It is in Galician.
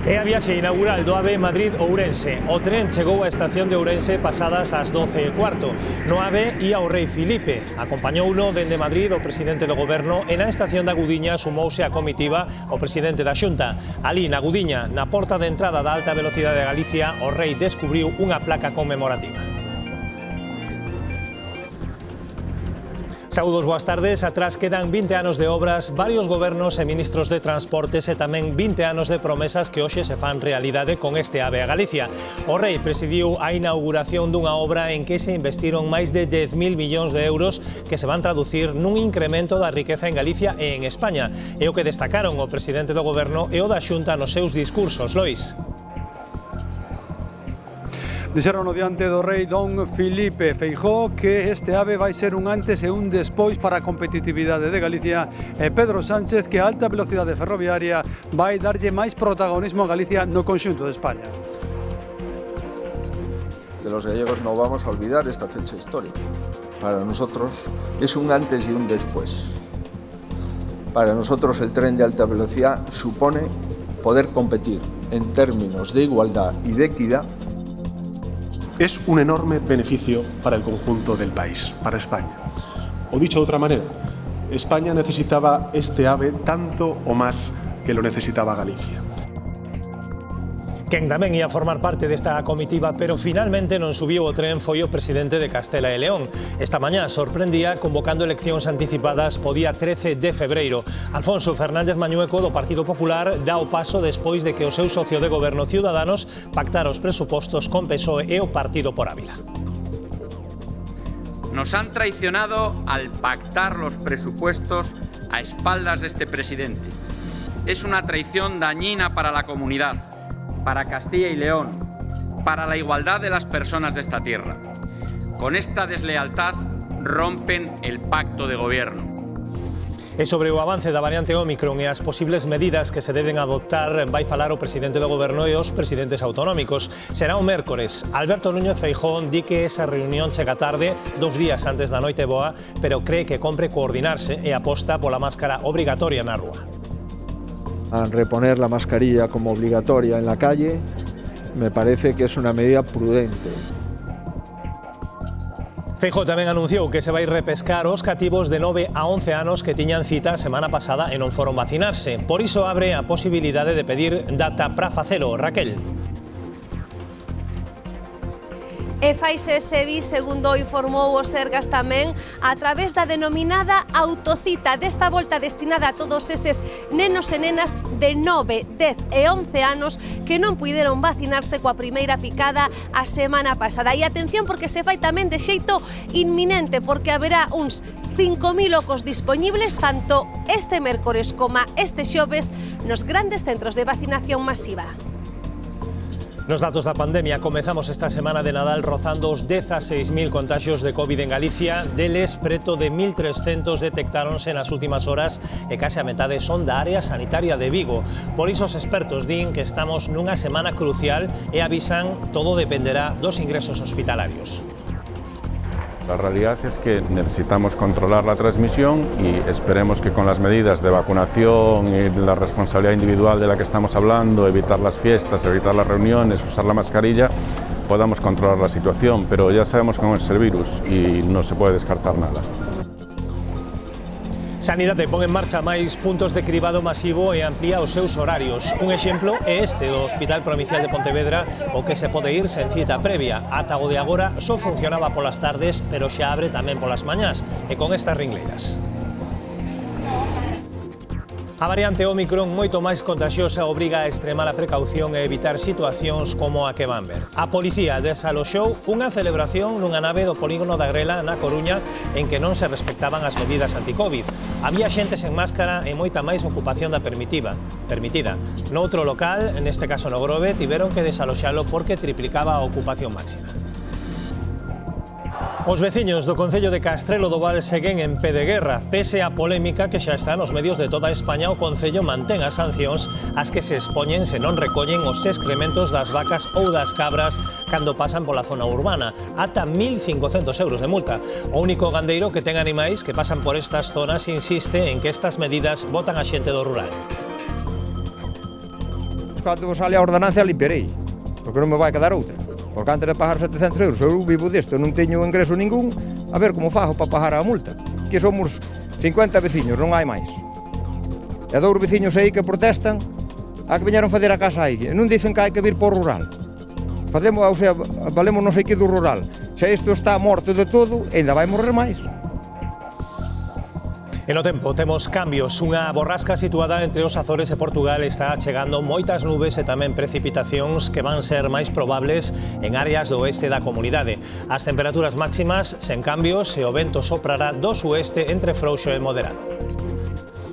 E a viaxe inaugural do AVE Madrid-Ourense. O tren chegou á estación de Ourense pasadas as 12:15. No AVE ia o rei Filipe. Acompañouno dende Madrid o presidente do goberno e na estación da Gudiña sumouse a comitiva o presidente da Xunta. Ali, na Gudiña, na porta de entrada da alta velocidade de Galicia, o rei descubriu unha placa conmemorativa. Saúdos, boas tardes. Atrás quedan 20 anos de obras, varios gobernos e ministros de transportes e tamén 20 anos de promesas que hoxe se fan realidade con este AVE a Galicia. O rei presidiu a inauguración dunha obra en que se investiron máis de 10.000 millóns de euros que se van traducir nun incremento da riqueza en Galicia e en España. É o que destacaron o presidente do goberno e o da Xunta nos seus discursos. Lois. Dixeron no diante do rei don Filipe Feijóo que este AVE vai ser un antes e un despois para a competitividade de Galicia e Pedro Sánchez que a alta velocidade ferroviaria vai darlle máis protagonismo a Galicia no conxunto de España. De los gallegos no vamos a olvidar esta fecha histórica. Para nosotros es un antes y un después. Para nosotros el tren de alta velocidad supone poder competir en términos de igualdad y de equidad. Es un enorme beneficio para el conjunto del país, para España. O dicho de otra manera, España necesitaba este AVE tanto o más que lo necesitaba Galicia. Quen tamén ia formar parte desta comitiva, pero finalmente non subiu o tren foi o presidente de Castela e León. Esta mañá sorprendía convocando eleccións anticipadas po día 13 de febreiro. Alfonso Fernández Mañueco, do Partido Popular, dá o paso despois de que o seu socio de goberno Ciudadanos pactara os presupostos con PSOE e o Partido por Ávila. Nos han traicionado al pactar los presupuestos a espaldas de este presidente. Es una traición dañina para la comunidad, para Castilla y León, para la igualdad de las personas de esta tierra. Con esta deslealtad rompen el pacto de gobierno. E sobre o avance da variante Ómicron e as posibles medidas que se deben adoptar vai falar o presidente do goberno e os presidentes autonómicos. Será o mércores. Alberto Núñez Feijóo di que esa reunión chega tarde, 2 días antes da noite boa, pero cree que compre coordinarse e aposta pola máscara obrigatoria na rúa. A reponer la mascarilla como obligatoria en la calle me parece que es una medida prudente. Feijóo tamén anunciou que se vai repescar os cativos de 9 a 11 anos que tiñan cita a semana pasada e non foron vacinarse. Por iso abre a posibilidade de pedir data para facelo. Raquel. E faise ese vi, segundo informou o Sergas tamén, a través da denominada autocita, desta volta destinada a todos eses nenos e nenas de 9, 10 e 11 anos que non puideron vacinarse coa primeira picada a semana pasada. E atención porque se fai tamén de xeito inminente, porque haberá uns 5.000 ocos dispoñibles tanto este mércores como este xoves nos grandes centros de vacinación masiva. Nos datos da pandemia, comezamos esta semana de Nadal rozando os 16.000 contagios de COVID en Galicia. Deles, preto de 1.300 detectáronse nas últimas horas e case a metade son da área sanitaria de Vigo. Por iso os expertos din que estamos nunha semana crucial e avisan todo dependerá dos ingresos hospitalarios. La realidad es que necesitamos controlar la transmisión y esperemos que con las medidas de vacunación y la responsabilidad individual de la que estamos hablando, evitar las fiestas, evitar las reuniones, usar la mascarilla, podamos controlar la situación, pero ya sabemos cómo es el virus y no se puede descartar nada. Sanidade pon en marcha máis puntos de cribado masivo e amplía os seus horarios. Un exemplo é este do Hospital Provincial de Pontevedra, o que se pode ir sen cita previa. Ata o de agora só funcionaba polas tardes, pero xa abre tamén polas mañás e con estas ringleiras. A variante Ómicron, moito máis contagiosa, obriga a extremar a precaución e evitar situacións como a que van ver. A policía desaloxou unha celebración nunha nave do polígono da Grela na Coruña en que non se respectaban as medidas anti-Covid. Había xente sen máscara e moita máis ocupación da permitida. Noutro local, neste caso no Grove, tiveron que desaloxalo porque triplicaba a ocupación máxima. Os veciños do concello de Castrelo do Val seguen en pé de guerra. Pese a polémica que xa está nos medios de toda España, o concello mantén as sancións ás que se expoñen se non recollen os excrementos das vacas ou das cabras cando pasan pola zona urbana. Ata 1.500 euros de multa. O único gandeiro que ten animais que pasan por estas zonas insiste en que estas medidas botan a xente do rural. cando sale a ordenanza limperei, porque non me vai quedar outra. Porque antes de pagar 700 euros, eu vivo disto, non teño ingreso ningún, a ver como fajo para pagar a multa. Que somos 50 veciños, non hai máis. E 2 veciños aí que protestan a que viñeron fazer a casa aí. E non dicen que hai que vir por rural. Facemos, o sea, valemos non sei que do rural. Se isto está morto de todo, ainda vai morrer máis. En o tempo temos cambios. Unha borrasca situada entre os Azores e Portugal está chegando moitas nubes e tamén precipitacións que van ser máis probables en áreas do oeste da comunidade. As temperaturas máximas sen cambios e o vento soprará do sueste entre frouxo e moderado.